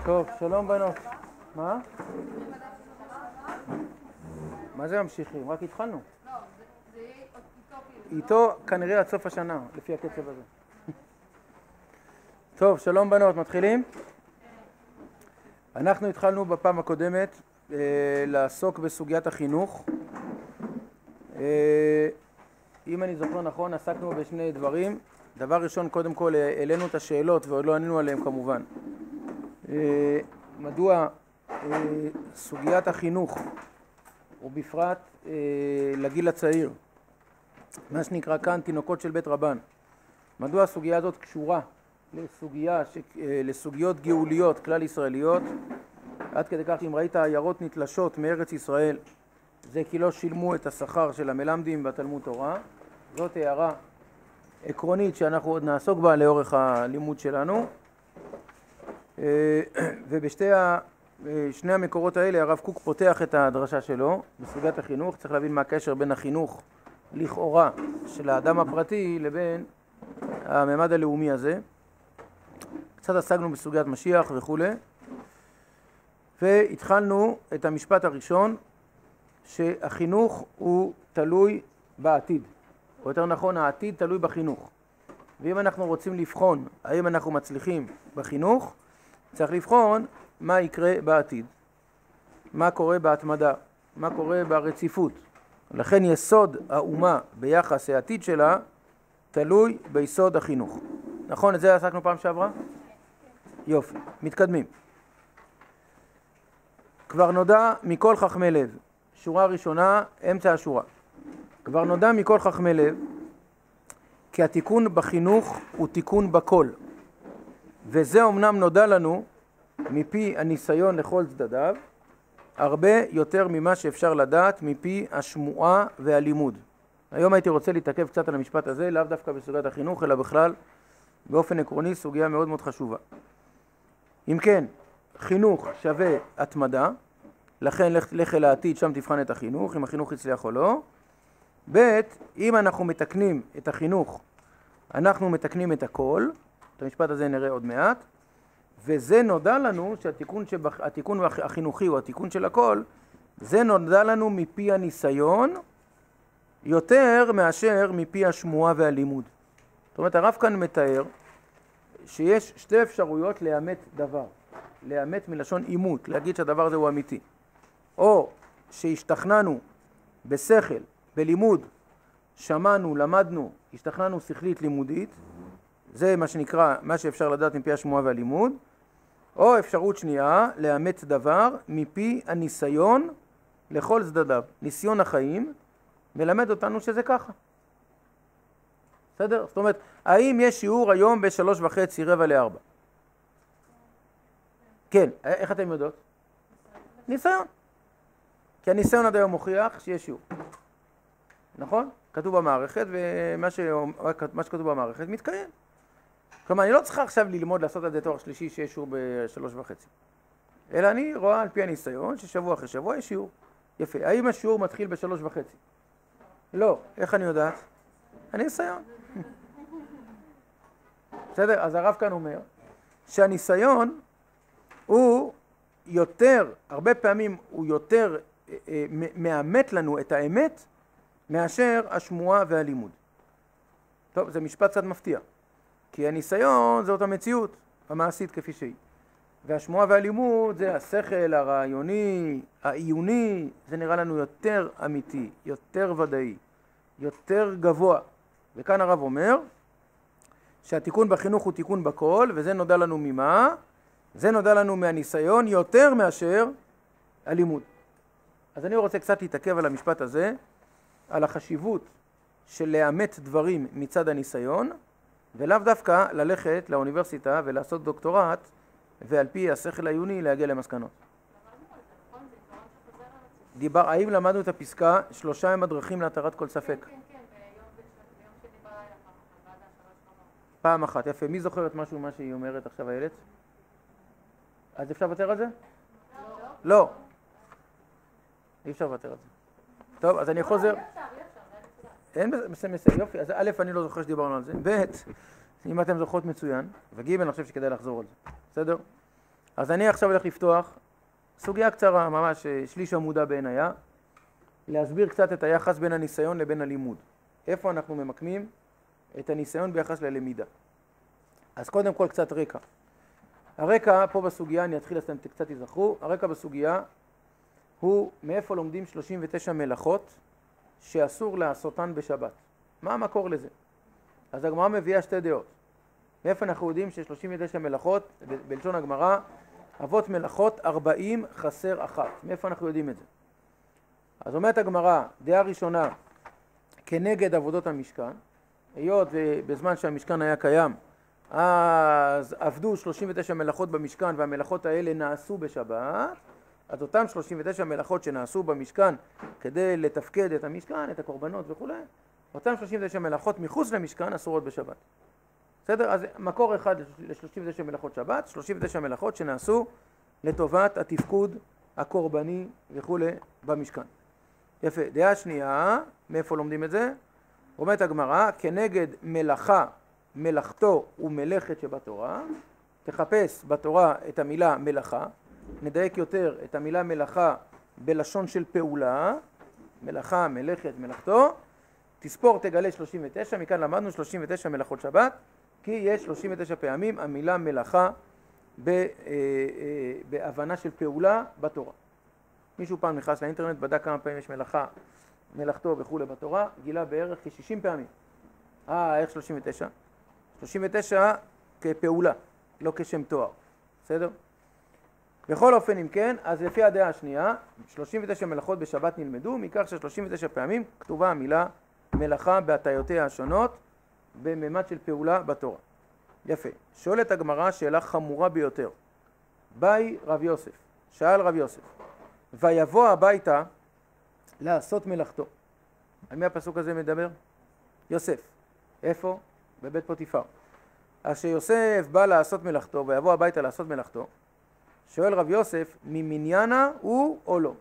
טוב, שלום בנות. מה? מה זה ממשיכים? רק התחלנו. לא, זה יהיה איתו. איתו כנראה עד סוף השנה, לפי הקצב הזה. טוב, שלום בנות, מתחילים? אנחנו התחלנו בפעם הקודמת לעסוק בסוגיית החינוך. אם אני זוכר נכון, עסקנו בשני דברים. דבר ראשון, קודם כל, העלינו את השאלות ועוד לא ענינו עליהם כמובן. מדוע סוגיית החינוך, ובפרט לגיל הצעיר, מה שנקרא כאן תינוקות של בית רבן, מדוע הסוגיה הזאת קשורה לסוגיות גאוליות כלל ישראליות, עד כדי כך אם ראית עיירות נתלשות מארץ ישראל, זה כי לא שילמו את השכר של המלמדים בתלמוד תורה. זאת הערה עקרונית שאנחנו עוד נעסוק בה לאורך הלימוד שלנו. ובשני המקורות האלה הרב קוק פותח את הדרשה שלו בסוגיית החינוך. צריך להבין מה הקשר בין החינוך לכאורה של האדם הפרטי לבין הממד הלאומי הזה. קצת עסקנו בסוגיית משיח וכו', והתחלנו את המשפט הראשון שהחינוך הוא תלוי בעתיד, או יותר נכון העתיד תלוי בחינוך. ואם אנחנו רוצים לבחון האם אנחנו מצליחים בחינוך, צריך לבחון מה יקרה בעתיד, מה קורה בהתמדה, מה קורה ברציפות. לכן יסוד האומה ביחס העתיד שלה תלוי ביסוד החינוך. נכון? את זה עסקנו פעם שעברה? יופי, מתקדמים. כבר נודע מכל חכמי לב, שורה ראשונה, אמצע השורה. כבר נודע מכל חכמי לב כי התיקון בחינוך הוא תיקון בכל, וזה אומנם נודע לנו מפי הניסיון לכל צדדיו, הרבה יותר ממה שאפשר לדעת מפי השמועה והלימוד. היום הייתי רוצה להתעכב קצת על המשפט הזה, לאו דווקא בסוגיית החינוך, אלא בכלל באופן עקרוני סוגיה מאוד מאוד חשובה. אם כן, חינוך שווה התמדה, לכן לך אל העתיד, שם תבחן את החינוך, אם החינוך יצליח או לא. ב', אם אנחנו מתקנים את החינוך, אנחנו מתקנים את הכל. את המשפט הזה נראה עוד מעט. וזה נודע לנו שהתיקון החינוכי הוא התיקון של הכל, זה נודע לנו מפי הניסיון יותר מאשר מפי השמועה והלימוד. זאת אומרת, הרב כאן מתאר שיש שתי אפשרויות לאמת דבר. לאמת מלשון אימות, להגיד שהדבר הזה הוא אמיתי. או שהשתכננו בשכל, בלימוד, שמענו, למדנו, השתכננו שכלית לימודית, זה מה שנקרא, מה שאפשר לדעת מפי השמועה והלימוד. או אפשרות שנייה, לאמת דבר מפי הניסיון לכל צדדיו. ניסיון החיים מלמד אותנו שזה ככה. בסדר? זאת אומרת, האם יש שיעור היום ב3:30, 3:45? כן, איך אתם יודעות? ניסיון. כי הניסיון עד היום מוכיח שיש שיעור. נכון? כתוב במערכת, ומה שכתוב במערכת מתקיים. כלומר, אני לא צריכה עכשיו ללמוד לעשות את זה תואר שלישי שיש שיעור ב3:30. אלא אני רואה על פי הניסיון ששבוע אחרי שבוע יש שיעור. יפה. האם השיעור מתחיל ב3:30? לא. איך אני יודעת? הניסיון. בסדר? אז הרב כאן אומר שהניסיון הוא יותר, הרבה פעמים הוא יותר מאמת לנו את האמת מאשר השמועה והלימוד. טוב, זה משפט קצת מפתיע. כי הניסיון זאת המציאות המעשית כפי שהיא. והשמועה והלימוד זה השכל הרעיוני, העיוני, זה נראה לנו יותר אמיתי, יותר ודאי, יותר גבוה. וכאן הרב אומר שהתיקון בחינוך הוא תיקון בכל, וזה נודע לנו ממה? זה נודע לנו מהניסיון יותר מאשר הלימוד. אז אני רוצה קצת להתעכב על המשפט הזה, על החשיבות של לאמת דברים מצד הניסיון, ולאו דווקא ללכת לאוניברסיטה ולעשות דוקטורט, ועל פי השכל העיוני להגיע למסקנות. האם למדנו את הפסקה 3 הם הדרכים להתרת כל ספק? כן, ביום שני בלילה, בוועדה 3 פעם אחת, יפה. מי זוכרת משהו מה שהיא אומרת עכשיו הילד? אז אפשר לוותר על זה? לא. אי אפשר לוותר על זה. טוב, אז אני חוזר. אין בסדר, יופי. אז א', אני לא זוכר שדיברנו על זה. ב', אם אתם זוכרות מצוין, וג', אני חושב שכדאי לחזור על זה. בסדר? אז אני עכשיו הולך לפתוח סוגיה קצרה, ממש שליש עמודה בעינייה, להסביר קצת את היחס בין הניסיון לבין הלימוד. איפה אנחנו ממקמים את הניסיון ביחס ללמידה. אז קודם כל קצת רקע. הרקע פה בסוגיה, אני אתחיל אז אתם קצת תזכרו, הרקע בסוגיה הוא מאיפה לומדים 39 מלאכות שאסור לעשותן בשבת. מה המקור לזה? אז הגמרא מביאה שתי דעות. מאיפה אנחנו יודעים ש39 מלאכות, בלשון הגמרא, אבות מלאכות 40 חסר אחת. מאיפה אנחנו יודעים את זה? אז אומרת הגמרא, דעה ראשונה, כנגד עבודות המשכן, היות ובזמן שהמשכן היה קיים, אז עבדו 39 מלאכות במשכן והמלאכות האלה נעשו בשבת, אז אותם 39 מלאכות שנעשו במשכן כדי לתפקד את המשכן, את הקורבנות וכו', אותם 39 מלאכות מחוץ למשכן אסורות בשבת. בסדר? אז מקור אחד ל-39 מלאכות שבת, 39 מלאכות שנעשו לטובת התפקוד הקורבני וכו' במשכן. יפה. דעה שנייה, מאיפה לומדים את זה? אומרת הגמרא, כנגד מלאכה, מלאכתו ומלאכת שבתורה, תחפש בתורה את המילה מלאכה, נדייק יותר את המילה מלאכה בלשון של פעולה, מלאכה, מלאכת, מלאכתו, תספור תגלה 39, מכאן למדנו 39 מלאכות שבת, כי יש 39 פעמים המילה מלאכה בהבנה של פעולה בתורה. מישהו פעם נכנס לאינטרנט, בדק כמה פעמים יש מלאכה, מלאכתו וכו' בתורה, גילה בערך כ-60 פעמים. איך 39? 39 כפעולה, לא כשם תואר. בסדר? בכל אופן, אם כן, אז לפי הדעה השנייה, 39 מלאכות בשבת נלמדו, מכך ש39 פעמים כתובה המילה מלאכה בהטיותיה השונות, בממד של פעולה בתורה. יפה. שואלת הגמרא שאלה חמורה ביותר. באי רב יוסף, שאל רב יוסף, ויבוא הביתה לעשות מלאכתו. על מי הפסוק הזה מדבר? יוסף. איפה? בבית פוטיפר. אז שיוסף בא לעשות מלאכתו, ויבוא הביתה לעשות מלאכתו, שואל רב יוסף, ממניינה הוא או לא?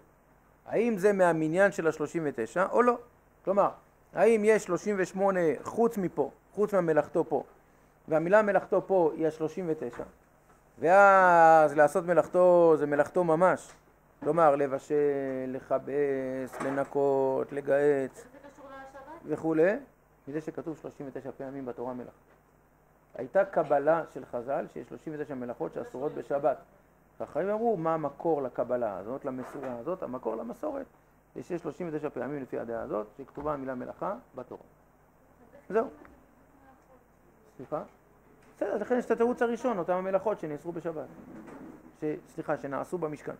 האם זה מהמניין של ה-39 או לא? כלומר, האם יש 38 חוץ מפה, חוץ מהמלאכתו פה, והמילה מלאכתו פה היא ה-39, ואז לעשות מלאכתו זה מלאכתו ממש, כלומר לבשל, לכבס, לנקות, לגהץ וכו', מזה שכתוב 39 פעמים בתורה מלאכה. הייתה קבלה של חז"ל שיש 39 מלאכות שאסורות בשבת. והחיים אמרו מה המקור לקבלה הזאת, למסורה הזאת, המקור למסורת. יש 39 פעמים לפי הדעה הזאת שכתובה המילה מלאכה בתורה. זהו. סליחה? בסדר, לכן יש את התירוץ הראשון, אותם המלאכות שנאסרו בשבת. שנעשו במשכן.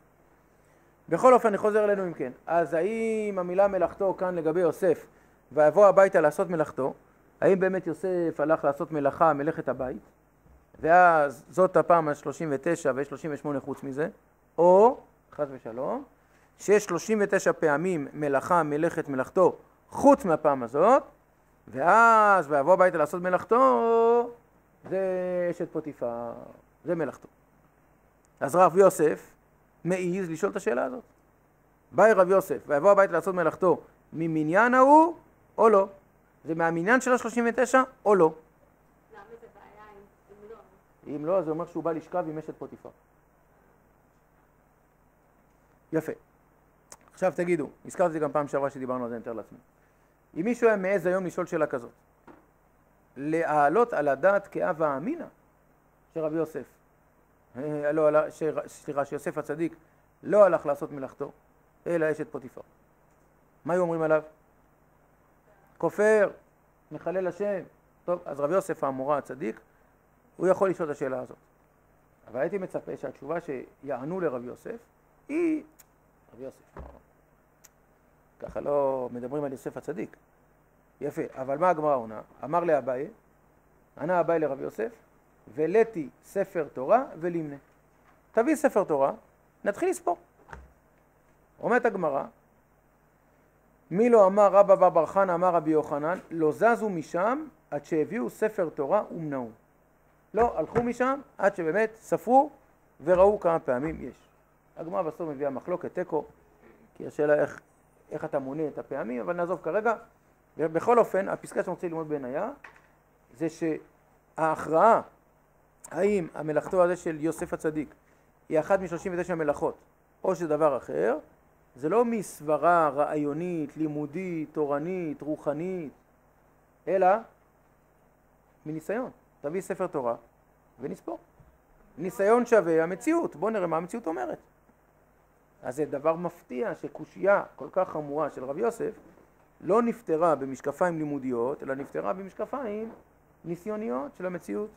בכל אופן, אני חוזר אלינו אם כן. אז האם המילה מלאכתו כאן לגבי יוסף, ויבוא הביתה לעשות מלאכתו, האם באמת יוסף הלך לעשות מלאכה, מלאכת הבית, ואז זאת הפעם ה-39 ויש 38 חוץ מזה, או, חס ושלום, שיש 39 פעמים מלאכה, מלאכת, מלאכתו, חוץ מהפעם הזאת, ואז ויבוא הביתה לעשות מלאכתו, זה אשת פוטיפר, זה מלאכתו. אז רב יוסף מעיז לשאול את השאלה הזאת. באי רב יוסף, ויבוא הביתה לעשות מלאכתו, ממניין ההוא או לא? זה מהמניין של ה-39 או לא? למה זה בעיה אם לא? אם לא, זה אומר שהוא בא לשכב עם אשת פוטיפר. יפה. עכשיו תגידו, הזכרתי את זה גם פעם שעברה שדיברנו על זה, נתאר לעצמי. אם מישהו היה מעז היום לשאול שאלה כזאת, להעלות על הדעת כאבה אמינא שרב יוסף, שיוסף הצדיק לא הלך לעשות מלאכתו, אלא אשת פוטיפר. מה היו אומרים עליו? כופר, מחלל השם. טוב, אז רב יוסף האמורא הצדיק, הוא יכול לשאול את השאלה הזאת. אבל הייתי מצפה שהתשובה שיענו לרב יוסף היא, רב יוסף, ככה לא מדברים על יוסף הצדיק. יפה, אבל מה הגמרא עונה? אמר לאביי, ענה אביי לרב יוסף, ולתי ספר תורה ולמנה. תביא ספר תורה, נתחיל לספור. אומרת הגמרא, מי לא אמר רבא בר חנא אמר רבי יוחנן, לא זזו משם עד שהביאו ספר תורה ומנעו. לא, הלכו משם עד שבאמת ספרו וראו כמה פעמים יש. הגמרא בסוף מביאה מחלוקת תיקו, כי השאלה איך אתה מונה את הפעמים, אבל נעזוב כרגע. ובכל אופן, הפסקה שאני רוצה ללמוד בעינייה, זה שההכרעה, האם המלאכתו הזה של יוסף הצדיק היא אחת מ-39 מלאכות, או שזה דבר אחר, זה לא מסברה רעיונית, לימודית, תורנית, רוחנית, אלא מניסיון. תביא ספר תורה ונספור. ניסיון שווה המציאות. בואו נראה מה המציאות אומרת. אז זה דבר מפתיע שקושייה כל כך חמורה של רב יוסף לא נפתרה במשקפיים לימודיות, אלא נפתרה במשקפיים ניסיוניות של המציאות.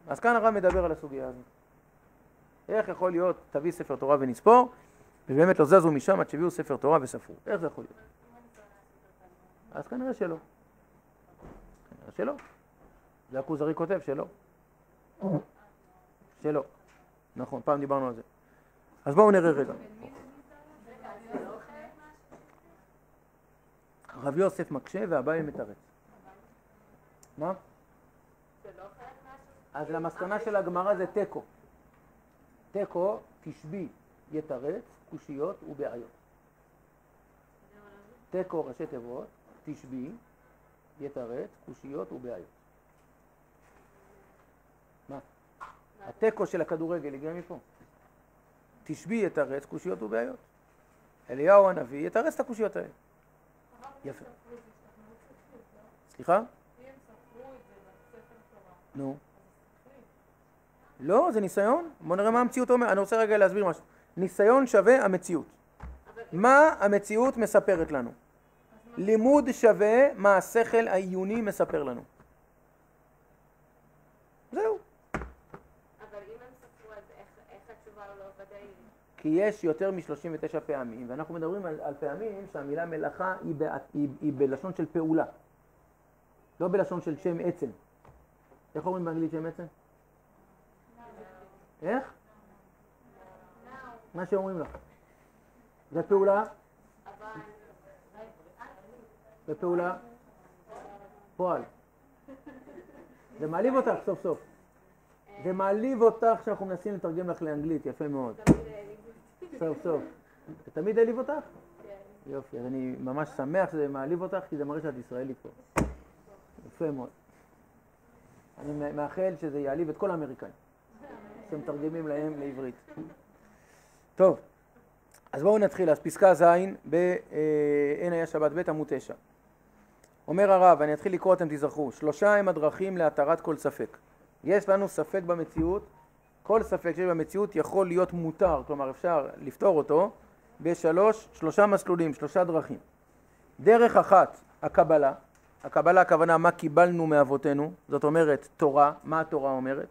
אז כאן הרב מדבר על הסוגיה הזאת. איך יכול להיות תביא ספר תורה ונספור, ובאמת לא זזו משם עד שהביאו ספר תורה וספרו. איך זה יכול להיות? אז כנראה שלא. כנראה שלא. זה הכוזרי כותב שלא. שלא. נכון, פעם דיברנו על זה. אז בואו נראה רגע. רב יוסף מקשה והבעל מתרץ. מה? אז למסקנה של הגמרא זה תיקו. תיקו, תשבי, יתרץ, קושיות ובעיות. תיקו ראשי תיבות, תשבי, יתרץ, קושיות ובעיות. מה? התיקו של הכדורגל הגיע מפה. תשבי, יתרץ, קושיות ובעיות. אליהו הנביא יתרץ את הקושיות האלה. יפה. סליחה? נו. לא, זה ניסיון. בוא נראה מה המציאות אומר. אני רוצה רגע להסביר משהו. ניסיון שווה המציאות. מה המציאות מספרת לנו? לימוד שווה מה השכל העיוני מספר לנו. זהו. אבל אם הם ספרו, אז איך התשובה לא ודאית? כי יש יותר מ-39 פעמים, ואנחנו מדברים על פעמים שהמילה מלאכה היא בלשון של פעולה. לא בלשון של שם עצם. איך אומרים באנגלית שם עצם? איך? מה שאומרים לך. זה פעולה? זה פעולה? פועל. זה מעליב אותך סוף סוף. זה מעליב אותך שאנחנו מנסים לתרגם לך לאנגלית, יפה מאוד. סוף סוף. זה תמיד העליב אותך? יופי, אז אני ממש שמח שזה מעליב אותך, כי זה מראה שאת ישראלית פה. יפה מאוד. אני מאחל שזה יעליב את כל האמריקאים, שמתרגמים להם לעברית. טוב, אז בואו נתחיל. אז פסקה ז' באין היה שבת ב' עמוד 9. אומר הרב, אני אתחיל לקרוא, אתם תזכרו, 3 הם הדרכים להתרת כל ספק. יש לנו ספק במציאות, כל ספק שיש במציאות יכול להיות מותר, כלומר אפשר לפתור אותו בשלושה מסלולים, 3 דרכים. דרך אחת, הקבלה. הקבלה הכוונה מה קיבלנו מאבותינו, זאת אומרת תורה, מה התורה אומרת.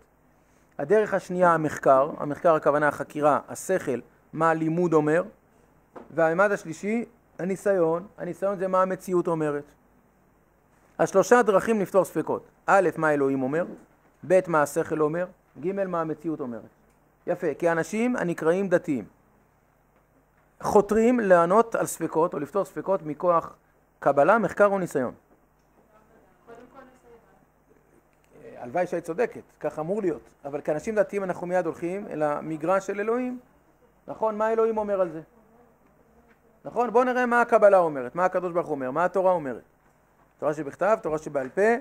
הדרך השנייה, המחקר. המחקר הכוונה החקירה, השכל, מה הלימוד אומר. והממד השלישי, הניסיון. הניסיון זה מה המציאות אומרת. אז 3 דרכים לפתור ספקות. א', מה אלוהים אומר, ב', מה השכל אומר, ג', מה המציאות אומרת. יפה, כי אנשים הנקראים דתיים חותרים לענות על ספקות או לפתור ספקות מכוח קבלה, מחקר או ניסיון. הלוואי שהיא צודקת, כך אמור להיות. אבל כאנשים דתיים אנחנו מיד הולכים אל המגרש של אלוהים. נכון, מה אלוהים אומר על זה? נכון, בואו נראה מה הקבלה אומרת, מה הקדוש ברוך הוא אומר, מה התורה אומרת. תורה שבכתב, תורה שבעל פה,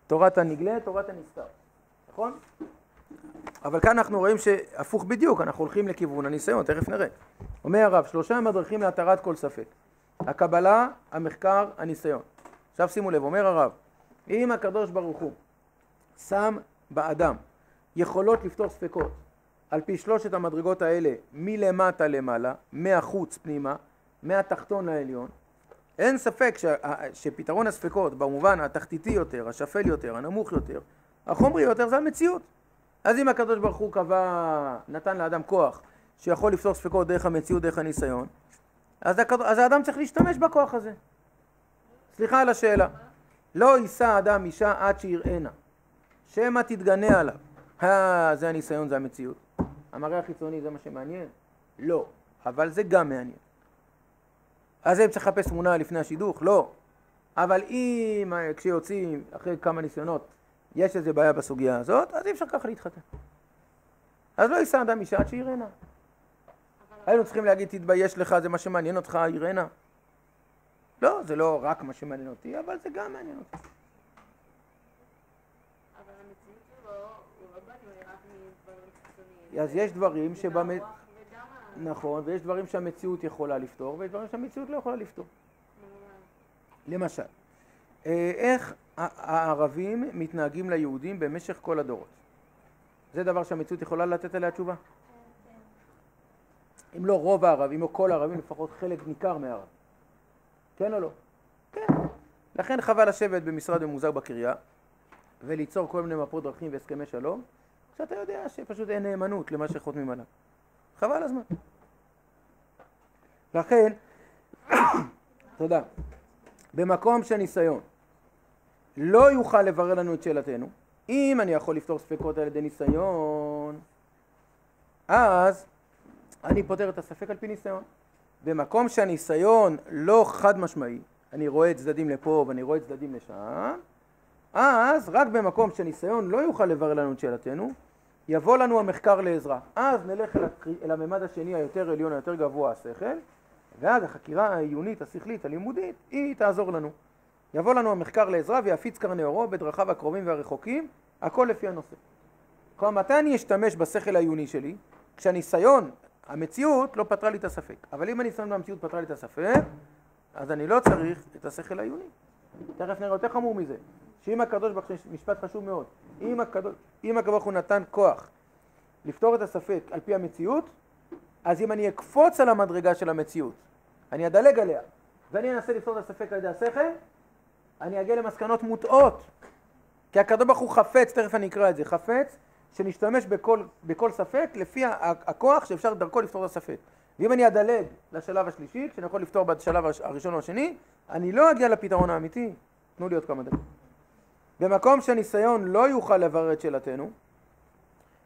תורת הנגלה, תורת הנסתר. נכון? אבל כאן אנחנו רואים שהפוך בדיוק, אנחנו הולכים לכיוון הניסיון, תכף נראה. אומר הרב, 3 הם הדרכים להתרת כל ספק. הקבלה, המחקר, הניסיון. עכשיו שימו לב, אומר הרב, אם הקדוש ברוך הוא שם באדם יכולות לפתור ספקות על פי 3 המדרגות האלה מלמטה למעלה, מהחוץ פנימה, מהתחתון לעליון, אין ספק שפתרון הספקות במובן התחתיתי יותר, השפל יותר, הנמוך יותר, החומרי יותר, זה המציאות. אז אם הקדוש ברוך הוא קבע, נתן לאדם כוח שיכול לפתור ספקות דרך המציאות, דרך הניסיון, אז האדם צריך להשתמש בכוח הזה. סליחה על השאלה. לא יישא אדם אישה עד שיראנה, שמא תתגנה עליו. זה הניסיון, זה המציאות. המראה החיצוני זה מה שמעניין? לא, אבל זה גם מעניין. אז הם צריך לחפש תמונה לפני השידוך? לא. אבל אם כשיוצאים אחרי כמה ניסיונות יש איזו בעיה בסוגיה הזאת, אז אי אפשר ככה להתחתן. אז לא יישא אדם אישה עד שיראנה. היינו צריכים להגיד תתבייש לך, זה מה שמעניין אותך, יראנה. לא, זה לא רק מה שמעניין אותי, אבל זה גם מעניין אותי. אבל המציאות היא אז יש דברים הרוח נכון, ויש דברים שהמציאות יכולה לפתור, ויש דברים שהמציאות לא יכולה לפתור. למשל, איך הערבים מתנהגים ליהודים במשך כל הדורות? זה דבר שהמציאות יכולה לתת עליה תשובה? אם לא רוב הערבים, או כל הערבים, לפחות חלק ניכר מהערבים. כן או לא? כן. לכן חבל לשבת במשרד ממוזג בקריה, וליצור כל מיני מפות דרכים והסכמי שלום, כשאתה יודע שפשוט אין נאמנות למה שחותמים עליו. חבל הזמן. לכן, תודה. במקום שהניסיון לא יוכל לברר לנו את שאלתנו, אם אני יכול לפתור ספקות על ידי ניסיון, אז אני פותר את הספק על פי ניסיון. במקום שהניסיון לא חד משמעי, אני רואה צדדים לפה ואני רואה צדדים לשם, אז רק במקום שהניסיון לא יוכל לברר לנו את שאלתנו, יבוא לנו המחקר לעזרה. אז נלך אל הממד השני היותר עליון, היותר גבוה השכל, ואז החקירה העיונית, השכלית, הלימודית, היא תעזור לנו. יבוא לנו המחקר לעזרה ויפיץ קרני אורו בדרכיו הקרובים והרחוקים, הכל לפי הנושא. כלומר, מתי אני אשתמש בשכל העיוני שלי? כשהניסיון, המציאות, לא פתרה לי את הספק. אבל אם הניסיון במציאות פתרה לי את הספק, אז אני לא צריך את השכל העיוני. תכף נראה יותר חמור מזה. שאם הקדוש ברוך הוא, משפט חשוב מאוד, אם הקדוש ברוך הוא נתן כוח לפתור את הספק על פי המציאות, אז אם אני אקפוץ על המדרגה של המציאות, אני אדלג עליה, ואני אנסה לפתור את הספק על ידי השכל, אני אגיע למסקנות מוטעות. כי הקדוש ברוך הוא חפץ, תכף אני אקרא את זה, חפץ שנשתמש בכל ספק לפי הכוח שאפשר דרכו לפתור את הספק. ואם אני אדלג לשלב השלישי, כשאני יכול לפתור בשלב הראשון או השני, אני לא אגיע לפתרון האמיתי. תנו לי עוד כמה דקות. במקום שהניסיון לא יוכל לברר את שאלתנו,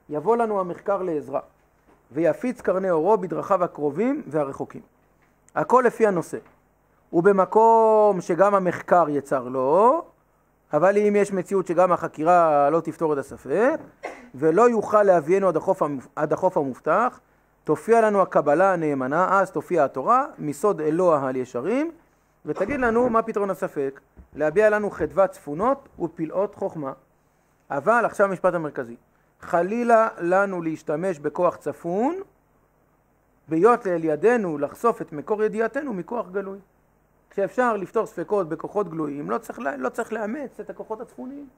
יבוא לנו המחקר לעזרה, ויפיץ קרני אורו בדרכיו הקרובים והרחוקים. הכל לפי הנושא. ובמקום שגם המחקר יצר לו, אבל אם יש מציאות שגם החקירה לא תפתור את הספק, ולא יוכל להביאנו עד החוף המובטח, תופיע לנו הקבלה הנאמנה, אז תופיע התורה, מסוד אלוה על ישרים, ותגיד לנו מה פתרון הספק, להביע לנו חדוות צפונות ופלאות חוכמה. אבל עכשיו המשפט המרכזי, חלילה לנו להשתמש בכוח צפון, ביות לאל ידינו לחשוף את מקור ידיעתנו מכוח גלוי. כשאפשר לפתור ספקות בכוחות גלויים, לא צריך לאמץ את הכוחות הצפוניים.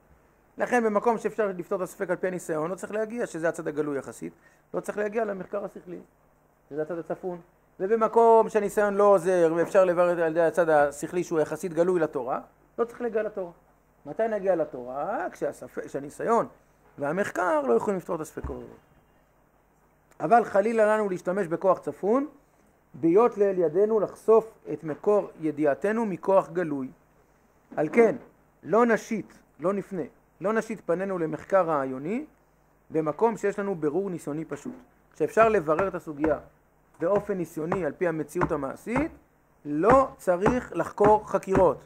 לכן במקום שאפשר לפתור את הספק על פי הניסיון, לא צריך להגיע, שזה הצד הגלוי יחסית, לא צריך להגיע למחקר השכלי, שזה הצד הצפון. ובמקום שהניסיון לא עוזר ואפשר לברר על ידי הצד השכלי שהוא יחסית גלוי לתורה, לא צריך להגיע לתורה. מתי נגיע לתורה? כשהניסיון והמחקר לא יכולים לפתור את הספקות. אבל חלילה לנו להשתמש בכוח צפון, ביות לאל ידינו לחשוף את מקור ידיעתנו מכוח גלוי. על כן, לא נשית פנינו למחקר רעיוני, במקום שיש לנו ברור ניסיוני פשוט. כשאפשר לברר את הסוגיה באופן ניסיוני על פי המציאות המעשית, לא צריך לחקור חקירות.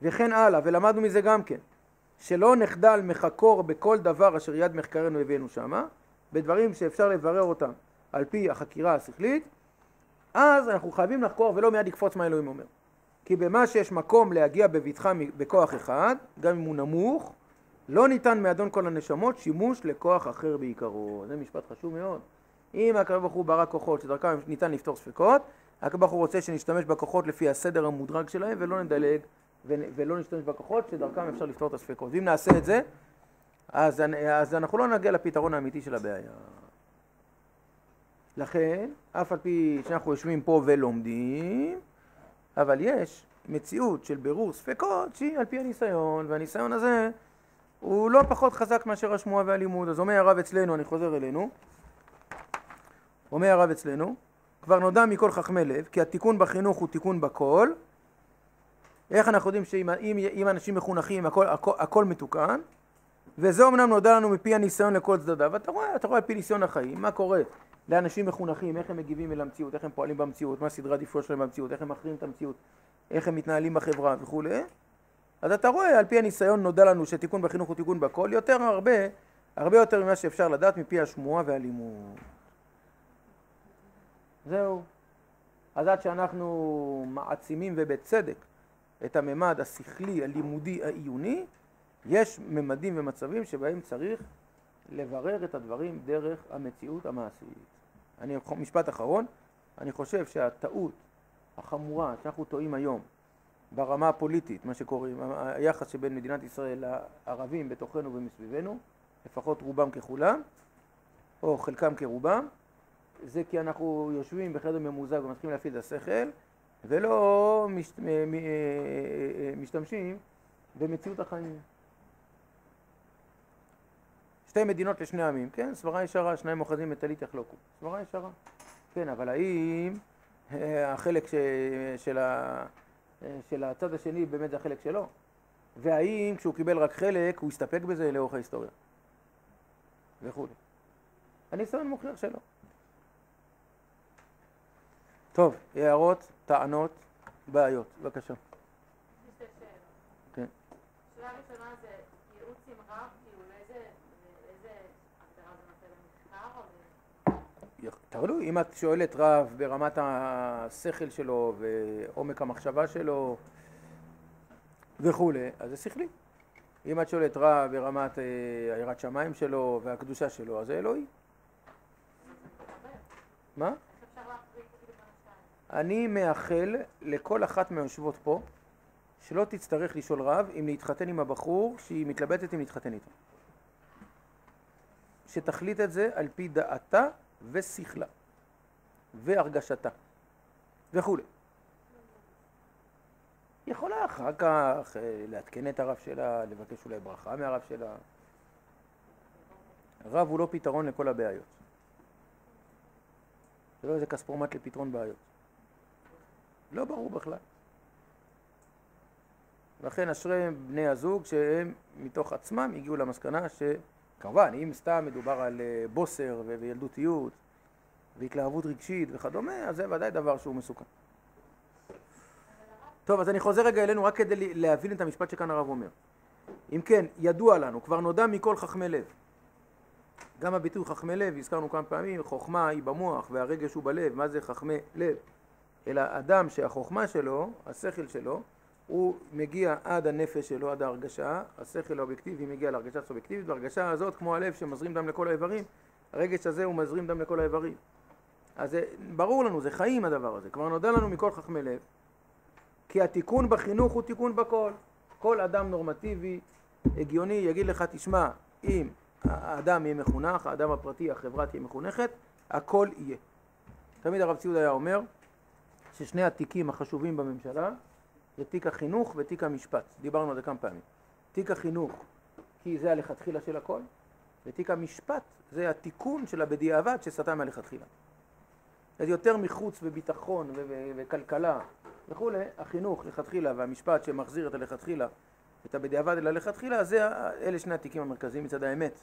וכן הלאה, ולמדנו מזה גם כן, שלא נחדל מחקור בכל דבר אשר יד מחקרנו הבאנו שמה, בדברים שאפשר לברר אותם על פי החקירה השכלית, אז אנחנו חייבים לחקור ולא מיד לקפוץ מה אלוהים אומר. כי במה שיש מקום להגיע בבטחה בכוח אחד, גם אם הוא נמוך, לא ניתן מאדון כל הנשמות שימוש לכוח אחר בעיקרו. זה משפט חשוב מאוד. אם הקדוש ברוך הוא ברא כוחות שדרכם ניתן לפתור ספקות, הקדוש ברוך הוא רוצה שנשתמש בכוחות לפי הסדר המודרג שלהם ולא נדלג ולא נשתמש בכוחות שדרכם אפשר לפתור את הספקות. ואם נעשה את זה, אז אנחנו לא נגיע לפתרון האמיתי של הבעיה. לכן, אף על פי שאנחנו יושבים פה ולומדים, אבל יש מציאות של בירור ספקות שהיא על פי הניסיון, והניסיון הזה הוא לא פחות חזק מאשר השמועה והלימוד. אז אומר הרב אצלנו, אני חוזר אלינו, אומר הרב אצלנו, כבר נודע מכל חכמי לב, כי התיקון בחינוך הוא תיקון בכל. איך אנחנו יודעים שאם אנשים מחונכים הכל מתוקן? וזה אמנם נודע לנו מפי הניסיון לכל צדדיו. ואתה רואה על פי ניסיון החיים, מה קורה לאנשים מחונכים, איך הם מגיבים אל המציאות, איך הם פועלים במציאות, מה סדרי העדיפויות שלהם במציאות, איך הם מכריעים את המציאות, איך הם מתנהלים בחברה וכו'. אז אתה רואה, על פי הניסיון נודע לנו שתיקון בחינוך הוא תיקון בכל, הרבה יותר ממה שאפשר לדעת מפי השמועה והלימוד. זהו. אז עד שאנחנו מעצימים ובצדק את הממד השכלי, הלימודי, העיוני, יש ממדים ומצבים שבהם צריך לברר את הדברים דרך המציאות המעשית. משפט אחרון, אני חושב שהטעות החמורה שאנחנו טועים היום ברמה הפוליטית, מה שקוראים, היחס שבין מדינת ישראל לערבים בתוכנו ומסביבנו, לפחות רובם ככולם, או חלקם כרובם, זה כי אנחנו יושבים בחדר ממוזג ומתחילים להפעיל את השכל, ולא משתמשים במציאות החיים. שתי מדינות לשני עמים, כן, סברה ישרה, שניים אוחזים בטלית יחלוקו. סברה ישרה. כן, אבל האם החלק של הצד השני באמת זה החלק שלו? והאם כשהוא קיבל רק חלק הוא הסתפק בזה לאורך ההיסטוריה? וכו'. הניסיון מוכיח שלא. טוב, הערות, טענות, בעיות. בבקשה. שתי שאלות. כן. שאלה ראשונה זה ייעוץ עם רב, כאילו לאיזה הגדרה זה נותן למחקר או תרלו, אם את שואלת רב ברמת השכל שלו ועומק המחשבה שלו וכו', אז זה שכלי. אם את שואלת רב ברמת היראת שמיים שלו והקדושה שלו, אז זה אלוהי. מה? איך אפשר להפריד כאילו בין השתיים? אני מאחל לכל אחת מהיושבות פה שלא תצטרך לשאול רב אם להתחתן עם הבחור שהיא מתלבטת אם להתחתן איתו. שתחליט את זה על פי דעתה ושכלה והרגשתה וכו'. יכולה אחר כך להתקן את הרב שלה, לבקש אולי ברכה מהרב שלה. רב הוא לא פתרון לכל הבעיות. זה לא איזה כספורמט לפתרון בעיות. לא ברור בכלל. לכן אשרי בני הזוג שהם מתוך עצמם הגיעו למסקנה שכמובן אם סתם מדובר על בוסר וילדותיות והתלהבות רגשית וכדומה, אז זה ודאי דבר שהוא מסוכן. טוב, אז אני חוזר רגע אלינו רק כדי להבין את המשפט שכאן הרב אומר. אם כן, ידוע לנו, כבר נודע מכל חכמי לב. גם הביטוי חכמי לב, הזכרנו כמה פעמים, חוכמה היא במוח והרגש הוא בלב. מה זה חכמי לב? אלא אדם שהחוכמה שלו, השכל שלו, הוא מגיע עד הנפש שלו, עד ההרגשה, השכל האובייקטיבי מגיע להרגשה סובייקטיבית, והרגשה הזאת, כמו הלב שמזרים דם לכל האיברים, הרגש הזה הוא מזרים דם לכל האיברים. אז זה, ברור לנו, זה חיים הדבר הזה, כבר נודע לנו מכל חכמי לב, כי התיקון בחינוך הוא תיקון בכל. כל אדם נורמטיבי, הגיוני, יגיד לך, תשמע, אם האדם יהיה מחונך, האדם הפרטי, החברה תהיה מחונכת, הכל יהיה. תמיד הרב ציוד היה אומר ששני התיקים החשובים בממשלה זה תיק החינוך ותיק המשפט. דיברנו על זה כמה פעמים. תיק החינוך, כי זה הלכתחילה של הכל, ותיק המשפט זה התיקון של הבדיעבד שסתם הלכתחילה. אז יותר מחוץ וביטחון וכלכלה וכו', החינוך לכתחילה והמשפט שמחזיר את הלכתחילה, את הבדיעבד אל הלכתחילה, אלה שני התיקים המרכזיים מצד האמת.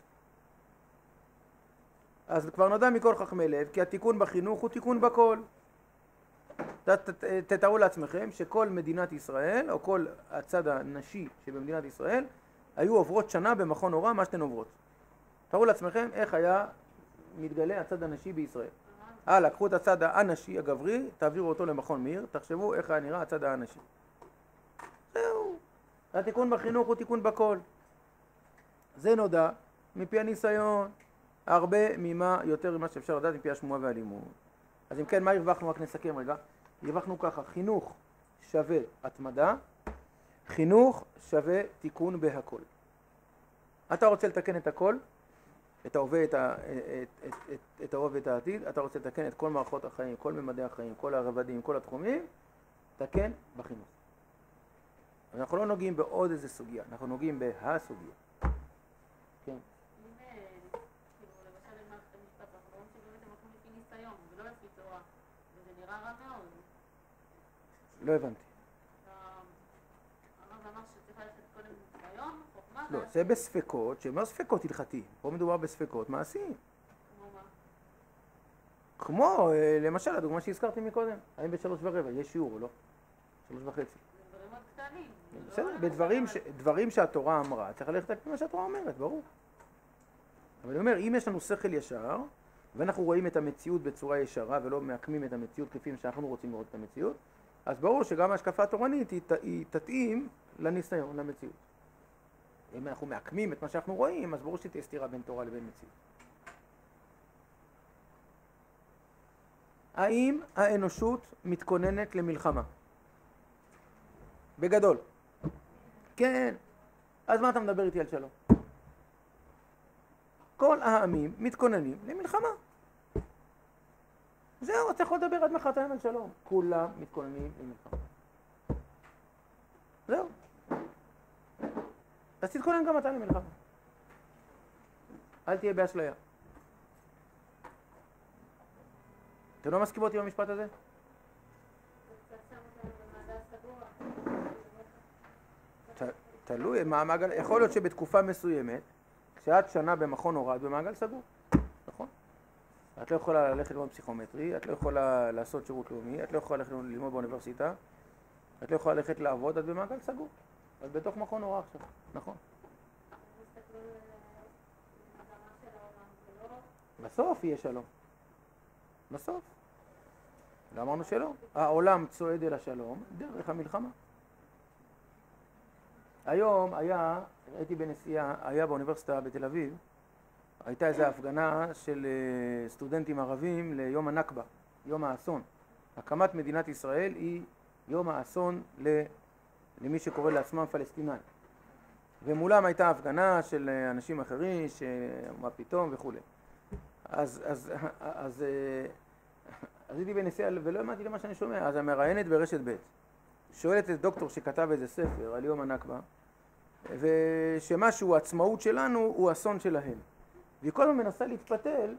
אז כבר נודע מכל חכמי לב, כי התיקון בחינוך הוא תיקון בכל. תתארו לעצמכם שכל מדינת ישראל, או כל הצד הנשי שבמדינת ישראל, היו עוברות שנה במכון הוראה מה שאתן עוברות. תארו לעצמכם איך היה מתגלה הצד הנשי בישראל. לקחו את הצד האנשי הגברי, תעבירו אותו למכון מאיר, תחשבו איך היה נראה הצד האנשי. זהו. התיקון בחינוך הוא תיקון בכל. זה נודע מפי הניסיון, הרבה יותר ממה שאפשר לדעת מפי השמועה והלימוד. אז אם כן, מה הרווחנו? רק נסכם רגע. הרווחנו ככה, חינוך שווה התמדה, חינוך שווה תיקון בהכל. אתה רוצה לתקן את הכל, את ההווה, את ההווה ואת העתיד, אתה רוצה לתקן את כל מערכות החיים, כל ממדי החיים, כל הרבדים, כל התחומים, תקן בחינוך. אנחנו לא נוגעים בעוד איזה סוגיה, אנחנו נוגעים בהסוגיה. כן. כאילו, למשל למערכת המשפט, אנחנו רואים שבאמת הם הולכים לפי ניסיון, ולא לפי תורה, וזה נראה רע מאוד. לא הבנתי. אמר שצריך ללכת קודם ניסיון, חוכמה, לא, זה בספקות, שהם לא ספקות הלכתיים. פה מדובר בספקות מעשיים. כמו מה? כמו, למשל, הדוגמה שהזכרתי מקודם. האם ב3:15 יש שיעור או לא? 3:30. זה דברים מאוד קטנים. בסדר, בדברים שהתורה אמרה, צריך ללכת על פי מה שהתורה אומרת, ברור. אבל אני אומר, אם יש לנו שכל ישר, ואנחנו רואים את המציאות בצורה ישרה, ולא מעקמים את המציאות כפי שאנחנו רוצים לראות את המציאות, אז ברור שגם ההשקפה התורנית היא תתאים לניסיון, למציאות. אם אנחנו מעקמים את מה שאנחנו רואים, אז ברור שתהיה סתירה בין תורה לבין מציאות. האם האנושות מתכוננת למלחמה? בגדול. כן. אז מה אתה מדבר איתי על שלום? כל העמים מתכוננים למלחמה. זהו, אתה יכול לדבר עד מחרתיים על שלום. כולם מתכוננים למלחמה. זהו. אז תתכונן גם אתה למלחמה. אל תהיה באשליה. אתם לא מסכימות עם המשפט הזה? תלוי, יכול להיות שבתקופה מסוימת, כשאת שנה במכון הורד במעגל סגור, נכון? את לא יכולה ללכת ללמוד פסיכומטרי, את לא יכולה לעשות שירות לאומי, את לא יכולה ללכת ללמוד באוניברסיטה, את לא יכולה ללכת לעבוד, את במעגל סגור. את בתוך מכון הוראה עכשיו, נכון? בסוף יהיה שלום. בסוף. לא אמרנו שלא. העולם צועד אל השלום דרך המלחמה. היום הייתי בנסיעה, היה באוניברסיטה בתל אביב, הייתה איזו הפגנה של סטודנטים ערבים ליום הנכבה, יום האסון. הקמת מדינת ישראל היא יום האסון למי שקורא לעצמם פלסטינאים. ומולם הייתה הפגנה של אנשים אחרים, שמה פתאום וכו'. אז הייתי בנסיעה ולא האמנתי למה שאני שומע. אז המראיינת ברשת ב' שואלת את דוקטור שכתב איזה ספר על יום הנכבה, ושמשהו, העצמאות שלנו הוא אסון שלהם. והיא כל הזמן מנסה להתפתל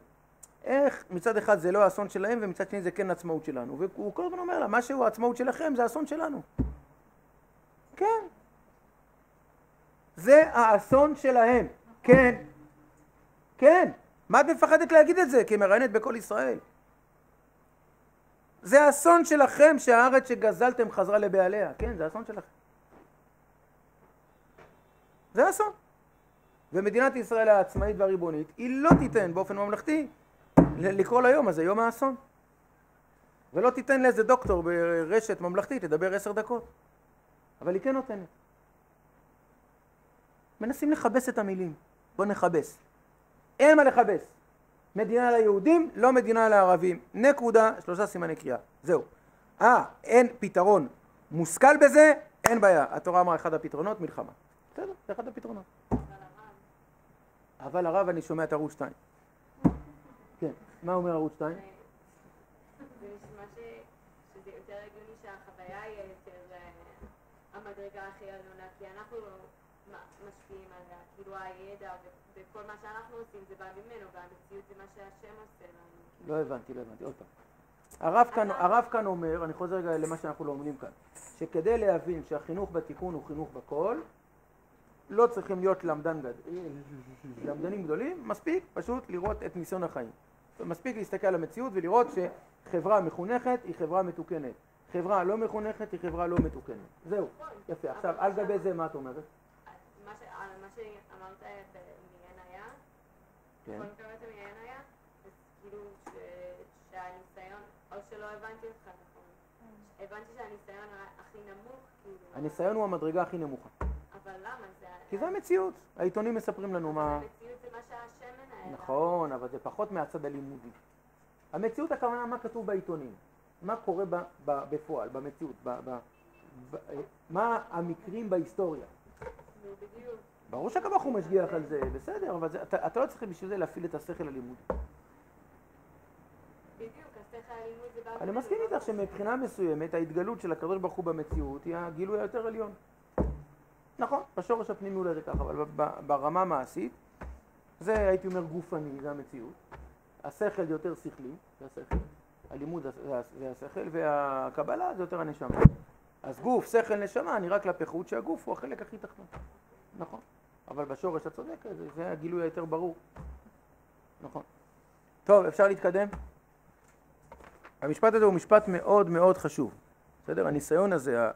איך מצד אחד זה לא האסון שלהם ומצד שני זה כן העצמאות שלנו. והוא כל הזמן אומר לה, מה שהוא העצמאות שלכם זה האסון שלנו. כן. זה האסון שלהם. כן. כן. מה את מפחדת להגיד את זה? כי היא מראיינת בכל ישראל. זה האסון שלכם שהארץ שגזלתם חזרה לבעליה. כן, זה האסון שלכם. זה האסון. ומדינת ישראל העצמאית והריבונית, היא לא תיתן באופן ממלכתי לקרוא ליום הזה יום האסון. ולא תיתן לאיזה דוקטור ברשת ממלכתית לדבר 10 דקות. אבל היא כן נותנת. מנסים לחבס את המילים. בוא נחבס. אין מה לחבס. מדינה ליהודים, לא מדינה לערבים. נקודה, 3 סימני קריאה. זהו. אין פתרון מושכל בזה, אין בעיה. התורה אמרה אחד הפתרונות, מלחמה. בסדר, זה אחד הפתרונות. אבל הרב, אני שומע את ערוץ 2. כן, מה אומר ערוץ 2? זה נשמע שזה יותר הגיוני שהחוויה היא יותר המדרגה הכי עליונה, כי אנחנו משפיעים עליה, כאילו הידע וכל מה שאנחנו עושים זה בא ממנו, והמציאות זה מה שהשם עושה לנו. לא הבנתי, עוד פעם. הרב כאן אומר, אני חוזר רגע למה שאנחנו לומדים כאן, שכדי להבין שהחינוך בתיקון הוא חינוך בכל, לא צריכים להיות למדנים גדולים, מספיק פשוט לראות את ניסיון החיים. מספיק להסתכל על המציאות ולראות שחברה מחונכת היא חברה מתוקנת. חברה לא מחונכת היא חברה לא מתוקנת. זהו, יפה. עכשיו, על גבי זה מה את אומרת? מה שאמרת מעין היה, כן. כל מקרה מעין היה, זה כאילו שהניסיון, או שלא הבנתי אותך נכון, הבנתי שהניסיון הכי נמוך, כאילו... הניסיון הוא המדרגה הכי נמוכה. אבל למה? כי זה המציאות. העיתונים מספרים לנו מה... המציאות זה מה שהשם מנהל. נכון, אבל זה פחות מהצד הלימודי. המציאות הכוונה מה כתוב בעיתונים, מה קורה בפועל, במציאות, מה המקרים בהיסטוריה. בדיוק. ברור שהקדוש ברוך הוא משגיח על זה, בסדר, אבל אתה לא צריך בשביל זה להפעיל את השכל הלימודי. בדיוק, השכל הלימוד זה בא... אני מסכים איתך שמבחינה מסוימת ההתגלות של הקדוש ברוך הוא במציאות היא הגילוי היותר עליון. נכון, בשורש הפנימי אולי זה ככה, אבל ברמה מעשית, זה הייתי אומר גופני, זה המציאות. השכל זה יותר שכלי, זה השכל. הלימוד זה השכל, והקבלה זה יותר הנשמה. אז גוף, שכל, נשמה, נראה כלפי חוץ שהגוף הוא החלק הכי תחתון. נכון. אבל בשורש הצודק, זה הגילוי היותר ברור. נכון. טוב, אפשר להתקדם? המשפט הזה הוא משפט מאוד מאוד חשוב. בסדר? הניסיון הזה,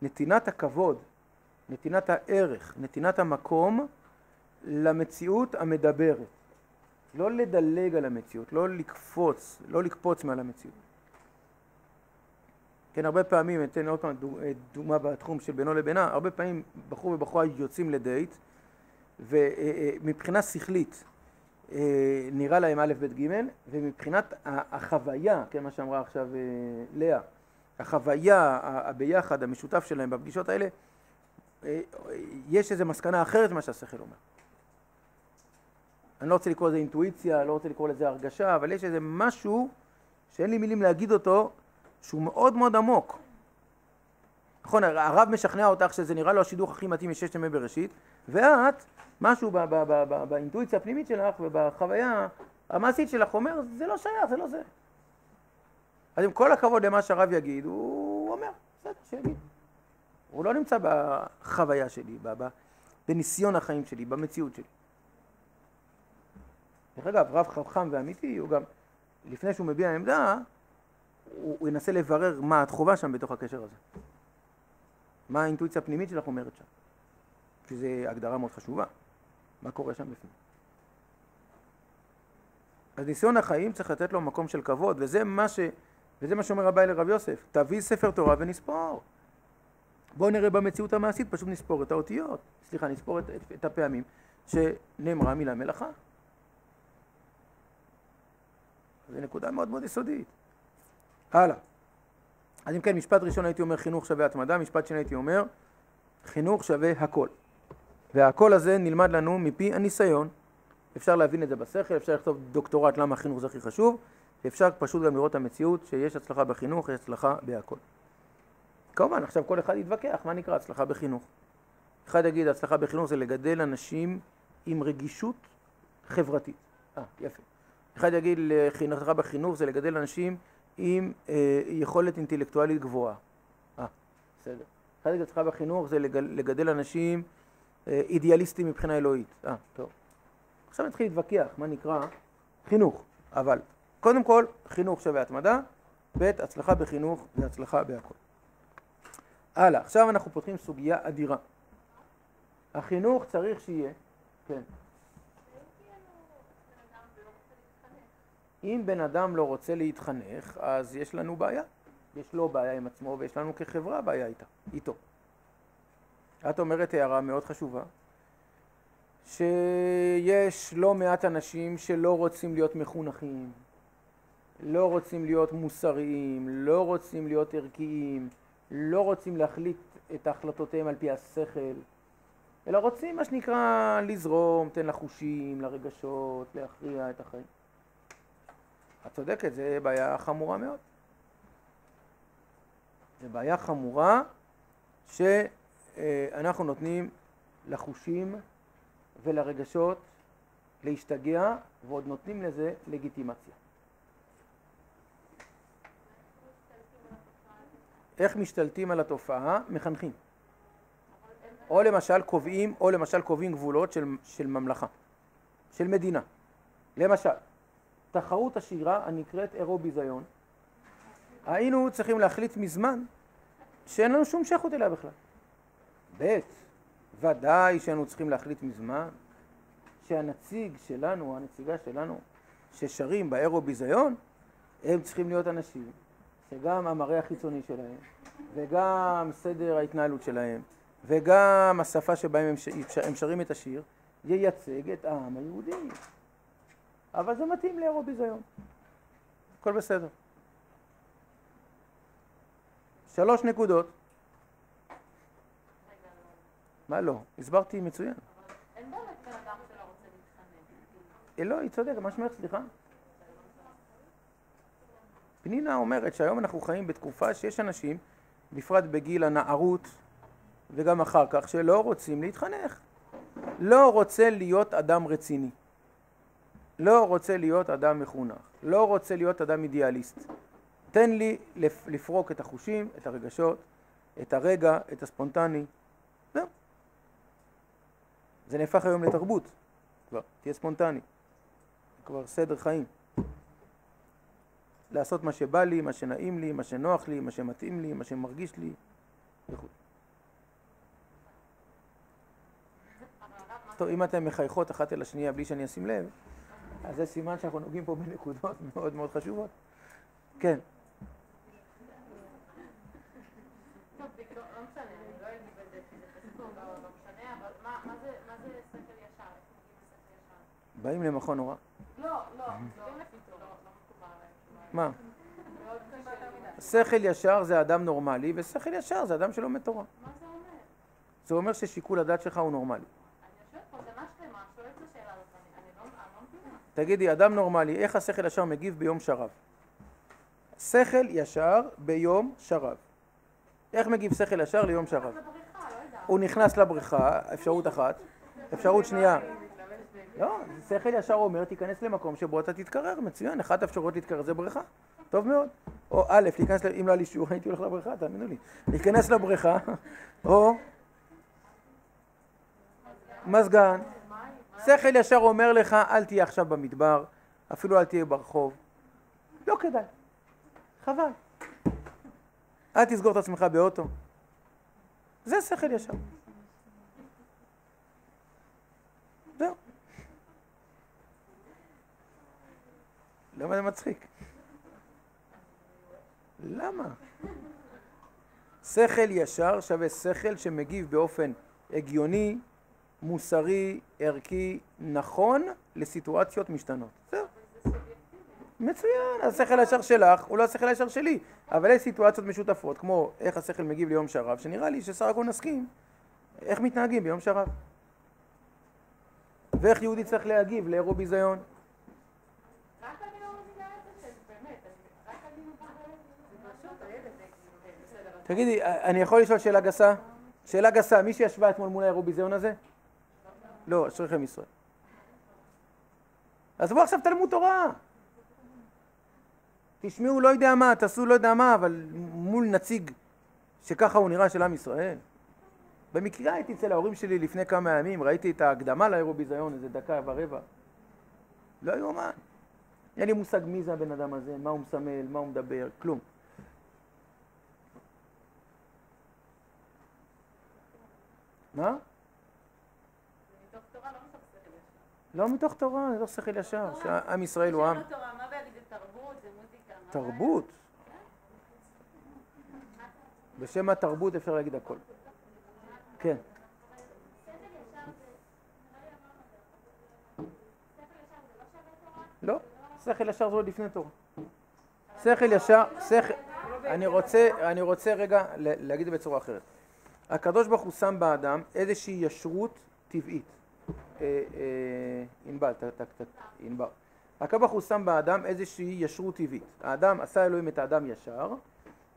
נתינת הכבוד, נתינת הערך, נתינת המקום למציאות המדברת. לא לדלג על המציאות, לא לקפוץ מעל המציאות. כן, הרבה פעמים, אתן עוד פעם דוגמה בתחום של בינו לבינה, הרבה פעמים בחור ובחורה יוצאים לדייט, ומבחינה שכלית נראה להם א' ב' ג', ומבחינת החוויה, כן, מה שאמרה עכשיו לאה, החוויה, הביחד, המשותף שלהם בפגישות האלה, יש איזו מסקנה אחרת ממה שהשכל אומר. אני לא רוצה לקרוא לזה אינטואיציה, לא רוצה לקרוא לזה הרגשה, אבל יש איזה משהו שאין לי מילים להגיד אותו, שהוא מאוד מאוד עמוק. נכון, הרב משכנע אותך שזה נראה לו השידוך הכי מתאים מששת ימי בראשית, ואת, משהו באינטואיציה הפנימית שלך ובחוויה המעשית שלך אומר, זה לא שייך, זה לא זה. אז עם כל הכבוד למה שהרב יגיד, הוא אומר, בסדר, שיגיד. הוא לא נמצא בחוויה שלי, בניסיון החיים שלי, במציאות שלי. דרך אגב, רב חכם ואמיתי, הוא גם, לפני שהוא מביע עמדה, הוא ינסה לברר מה את חובה שם בתוך הקשר הזה. מה האינטואיציה הפנימית שלך אומרת שם. שזו הגדרה מאוד חשובה. מה קורה שם בפנים. אז ניסיון החיים צריך לתת לו מקום של כבוד, וזה מה שאומר הבא לרב יוסף. תביא ספר תורה ונספור. בואו נראה במציאות המעשית, פשוט נספור את האותיות. סליחה, נספור את הפעמים שנאמרה מילה מלאכה. זו נקודה מאוד מאוד יסודית. הלאה. אז אם כן, משפט ראשון הייתי אומר חינוך שווה התמדה, משפט שני הייתי אומר חינוך שווה הכל. והכל הזה נלמד לנו מפי הניסיון. אפשר להבין את זה בשכל, אפשר לכתוב דוקטורט למה החינוך זה הכי חשוב, ואפשר פשוט גם לראות את המציאות שיש הצלחה בחינוך, יש הצלחה בהכל. כמובן, עכשיו כל אחד יתווכח, מה נקרא הצלחה בחינוך? אחד יגיד, הצלחה בחינוך זה לגדל אנשים עם רגישות חברתית. יפה. אחד יגיד, הצלחה בחינוך זה לגדל אנשים עם יכולת אינטלקטואלית גבוהה. בסדר. אחד יגיד, הצלחה בחינוך זה לגדל אנשים אידיאליסטים מבחינה אלוהית. טוב. עכשיו נתחיל להתווכח מה נקרא חינוך. אבל קודם כל, חינוך שווה התמדה, ב' הצלחה בחינוך זה הצלחה בהכל. הלאה, עכשיו אנחנו פותחים סוגיה אדירה. החינוך צריך שיהיה, כן. אם בן אדם לא רוצה להתחנך, אז יש לנו בעיה. יש לו בעיה עם עצמו ויש לנו כחברה בעיה איתו. את אומרת הערה מאוד חשובה, שיש לא מעט אנשים שלא רוצים להיות מחונכים, לא רוצים להיות מוסריים, לא רוצים להיות ערכיים, לא רוצים להחליט את החלטותיהם על פי השכל, אלא רוצים מה שנקרא לזרום, תן לחושים, לרגשות, להכריע את החיים. את צודקת, זה בעיה חמורה מאוד. זה בעיה חמורה שאנחנו נותנים לחושים ולרגשות להשתגע, ועוד נותנים לזה לגיטימציה. איך משתלטים על התופעה? מחנכים. או למשל קובעים גבולות של ממלכה, של מדינה. למשל, תחרות השירה הנקראת אירוביזיון, היינו צריכים להחליט מזמן שאין לנו שום שייכות אליה בכלל. ב' ודאי שהיינו צריכים להחליט מזמן שהנציג שלנו, הנציגה שלנו, ששרים באירוביזיון, הם צריכים להיות אנשים שגם המראה החיצוני שלהם, וגם סדר ההתנהלות שלהם, וגם השפה שבהם הם שרים את השיר, ייצג את העם היהודי. אבל זה מתאים לאירוביזיון. הכל בסדר. 3 נקודות. מה לא? הסברתי מצוין. אין באמת בן אדם שלא רוצה להתחנך. לא, היא צודקת, מה שמך, סליחה? פנינה אומרת שהיום אנחנו חיים בתקופה שיש אנשים, בפרט בגיל הנערות וגם אחר כך, שלא רוצים להתחנך. לא רוצה להיות אדם רציני. לא רוצה להיות אדם מחונך. לא רוצה להיות אדם אידיאליסט. תן לי לפרוק את החושים, את הרגשות, את הרגע, את הספונטני. זהו. זה נהפך היום לתרבות. כבר, תהיה ספונטני. כבר סדר חיים. לעשות מה שבא לי, מה שנעים לי, מה שנוח לי, מה שמתאים לי, מה שמרגיש לי, וכו'. טוב, אם אתן מחייכות אחת אל השנייה בלי שאני אשים לב, אז זה סימן שאנחנו נוגעים פה בנקודות מאוד מאוד חשובות. כן. טוב, לא משנה, אני לא אגיד בזה שזה חשוב, אבל לא משנה, אבל מה זה שכל ישר? באים למכון הוראה. לא, לא לפי תורה, לא מקובל עליי. מה? מאוד קשה לי. שכל ישר זה אדם נורמלי, ושכל ישר זה אדם שלא לומד תורה. מה זה אומר? זה אומר ששיקול הדעת שלך הוא נורמלי. אני יושבת פה שנה שלמה, שואלת את השאלה הזאת, אני לא מבינה. תגידי, אדם נורמלי, איך השכל ישר מגיב ביום שרב? שכל ישר ביום שרב. איך מגיב שכל ישר ליום שרב? לבריכה, לא יודעת. הוא נכנס לבריכה, אפשרות אחת. אפשרות שנייה. לא, שכל ישר אומר, תיכנס למקום שבו אתה תתקרר, מצוין, אחת האפשרויות להתקרר זה בריכה. טוב מאוד. או א', להיכנס, אם לא היה לי שיעור, הייתי הולך לבריכה, תאמינו לי. להיכנס לבריכה, או מזגן. שכל ישר אומר לך, אל תהיה עכשיו במדבר, אפילו אל תהיה ברחוב. לא כדאי. חבל. אל תסגור את עצמך באוטו. זה שכל ישר. זהו. למה זה מצחיק? למה? שכל ישר שווה שכל שמגיב באופן הגיוני, מוסרי, ערכי, נכון לסיטואציות משתנות. זהו. מצוין, השכל הישר שלך הוא לא השכל הישר שלי, אבל יש סיטואציות משותפות, כמו איך השכל מגיב ליום שרב, שנראה לי שסך הכל נסכים איך מתנהגים ביום שרב. ואיך יהודי צריך להגיב לאירוע ביזיון. רק אני לא מבינה את זה, באמת, רק אני לא מבינה את זה, זה פשוט, הילד זה בסדר. תגידי, אני יכול לשאול שאלה גסה? שאלה גסה, מי שישבה אתמול מול האירוע ביזיון הזה? לא, אשריכם ישראל. אז בואו עכשיו תלמוד תורה. תשמעו לא יודע מה, תעשו לא יודע מה, אבל מול נציג שככה הוא נראה של עם ישראל. במקרה הייתי אצל ההורים שלי לפני כמה ימים, ראיתי את ההקדמה לאירוביזיון, איזה דקה ורבע. לא יאומן. אין לי מושג מי זה הבן אדם הזה, מה הוא מסמל, מה הוא מדבר, כלום. מה? מתוך תורה, לא מתוך שכל ישר. לא מתוך תורה, זה לא שכל ישר, שעם ישראל הוא עם. בשם התורה, מה בהגיד זה תרבות, זה מוזיקה? מה תרבות. בשם התרבות אפשר להגיד הכל. כן. לא, שכל ישר זה לא לפני תורה. שכל ישר, אני רוצה רגע להגיד את זה בצורה אחרת. הקדוש ברוך הוא שם באדם איזושהי ישרות טבעית. ענבל. הקדוש ברוך הוא שם באדם איזושהי ישרות טבעית. האדם, עשה אלוהים את האדם ישר,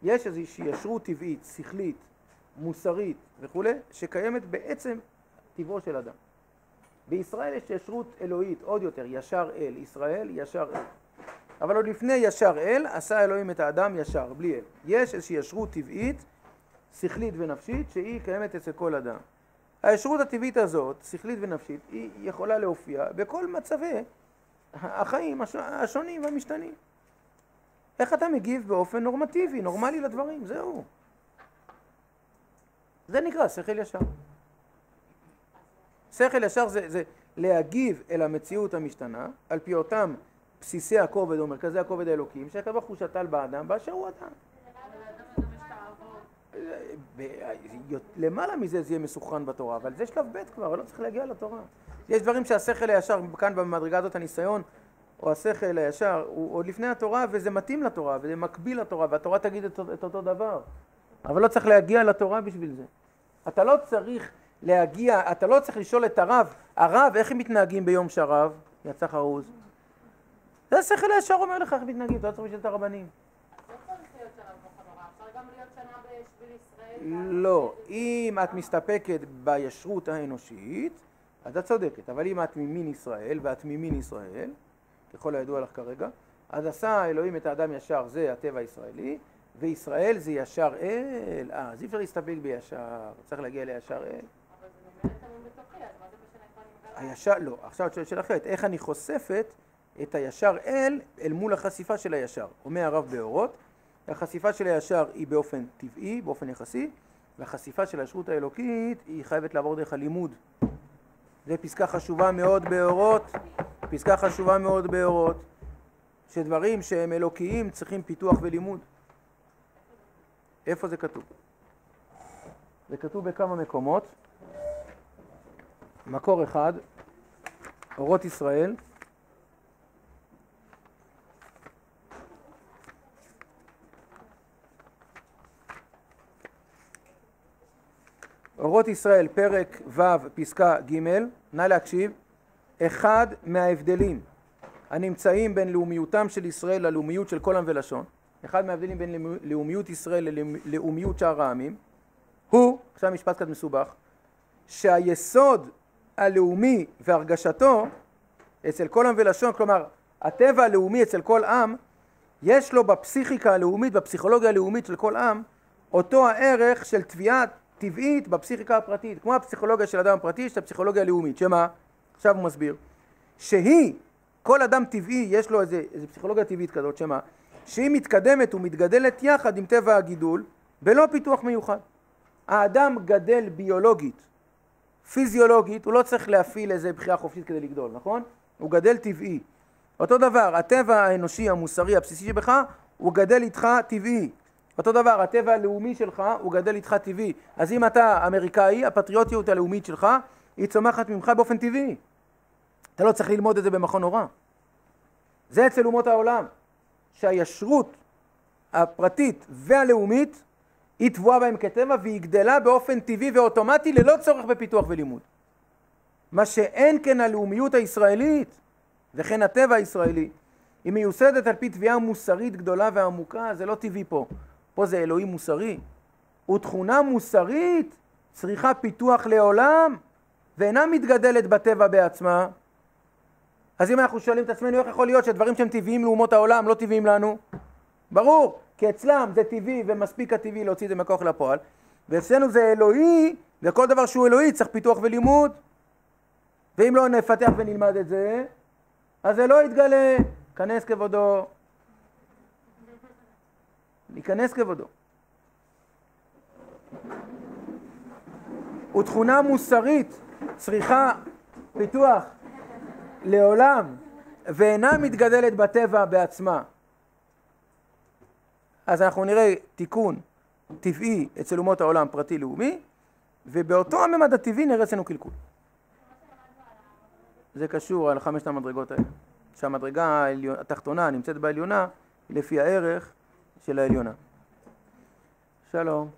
יש איזושהי ישרות טבעית, שכלית, מוסרית וכו', שקיימת בעצם טבעו של אדם. בישראל יש ישרות אלוהית עוד יותר, ישר אל, ישראל ישר אל. אבל עוד לפני ישר אל, עשה אלוהים את האדם ישר, בלי אל. יש איזושהי ישרות טבעית, שכלית ונפשית, שהיא קיימת אצל כל אדם. הישרות הטבעית הזאת, שכלית ונפשית, היא יכולה להופיע בכל מצבי החיים השונים והמשתנים. איך אתה מגיב באופן נורמטיבי, נורמלי לדברים, זהו. זה נקרא שכל ישר. שכל ישר זה להגיב אל המציאות המשתנה, על פי אותם בסיסי הכובד או מרכזי הכובד האלוקיים, שהקדוש ברוך הוא שתל באדם באשר הוא אדם. למעלה מזה זה יהיה מסוכרן בתורה, אבל זה שלב ב' כבר, לא צריך להגיע לתורה. יש דברים שהשכל הישר, כאן במדרגה הזאת הניסיון, או השכל הישר, הוא עוד לפני התורה, וזה מתאים לתורה, וזה מקביל לתורה, והתורה תגיד את אותו דבר. אבל לא צריך להגיע לתורה בשביל זה. אתה לא צריך להגיע, אתה לא צריך לשאול את הרב, איך הם מתנהגים ביום שרב? יצא חרוז. זה השכל הישר אומר לך איך מתנהגים, אתה לא צריך לשאול את הרבנים. לא צריך להיות שנה במכון הוראה, אפשר גם להיות שנה בשביל ישראל. לא, אם את מסתפקת בישרות האנושית, אז את צודקת, אבל אם את ממין ישראל, ואת ממין ישראל, ככל הידוע לך כרגע, אז עשה אלוהים את האדם ישר, זה הטבע הישראלי, וישראל זה ישר אל, אז אי אפשר להסתפק בישר, צריך להגיע לישר אל. אבל זה ממילא תלוי בתוכי, אז מה זה משנה איפה אני מגלה? הישר, לא, עכשיו את שואלת שאלה אחרת, איך אני חושפת את הישר אל מול החשיפה של הישר? אומר הרב באורות, החשיפה של הישר היא באופן טבעי, באופן יחסי, והחשיפה של הישרות האלוקית היא חייבת לעבור דרך הלימוד. זה פסקה חשובה מאוד באורות, פסקה חשובה מאוד באורות, שדברים שהם אלוקיים צריכים פיתוח ולימוד. איפה זה כתוב? זה כתוב בכמה מקומות. מקור אחד, אורות ישראל. אורות ישראל, פרק ו' פסקה ג', נא להקשיב. אחד מההבדלים הנמצאים בין לאומיותם של ישראל ללאומיות של כל עם ולשון, אחד מההבדלים בין לאומיות ישראל ללאומיות שאר העמים, הוא, עכשיו משפט קצת מסובך, שהיסוד הלאומי והרגשתו אצל כל עם ולשון, כלומר הטבע הלאומי אצל כל עם, יש לו בפסיכיקה הלאומית, בפסיכולוגיה הלאומית של כל עם, אותו הערך של תביעה טבעית בפסיכיקה הפרטית, כמו הפסיכולוגיה של אדם פרטי, של הפסיכולוגיה הלאומית, שמה? עכשיו הוא מסביר, שהיא, כל אדם טבעי יש לו איזה פסיכולוגיה טבעית כזאת, שמה? שהיא מתקדמת ומתגדלת יחד עם טבע הגידול, בלא פיתוח מיוחד. האדם גדל ביולוגית, פיזיולוגית, הוא לא צריך להפעיל איזה בחירה חופשית כדי לגדול, נכון? הוא גדל טבעי. אותו דבר, הטבע האנושי המוסרי הבסיסי שבך, הוא גדל איתך טבעי. אותו דבר, הטבע הלאומי שלך הוא גדל איתך טבעי. אז אם אתה אמריקאי, הפטריוטיות הלאומית שלך היא צומחת ממך באופן טבעי. אתה לא צריך ללמוד את זה במכון הוראה. זה אצל אומות העולם, שהישרות הפרטית והלאומית היא טבועה בהם כטבע והיא גדלה באופן טבעי ואוטומטי ללא צורך בפיתוח ולימוד. מה שאין כן הלאומיות הישראלית וכן הטבע הישראלי, היא מיוסדת על פי תביעה מוסרית גדולה ועמוקה, זה לא טבעי פה. פה זה אלוהי מוסרי. ותכונה מוסרית צריכה פיתוח לעולם, ואינה מתגדלת בטבע בעצמה. אז אם אנחנו שואלים את עצמנו, איך יכול להיות שדברים שהם טבעיים לאומות העולם לא טבעיים לנו? ברור, כי אצלם זה טבעי ומספיק הטבעי להוציא את זה מכוח לפועל, ואצלנו זה אלוהי, וכל דבר שהוא אלוהי צריך פיתוח ולימוד. ואם לא נפתח ונלמד את זה, אז זה לא יתגלה. כנס כבודו. ניכנס כבודו. ותכונה מוסרית צריכה פיתוח לעולם ואינה מתגדלת בטבע בעצמה. אז אנחנו נראה תיקון טבעי אצל אומות העולם פרטי לאומי, ובאותו הממד הטבעי נראה אצלנו קלקול. זה קשור על 5 המדרגות האלה. שהמדרגה התחתונה נמצאת בעליונה לפי הערך של העליונה. שלום.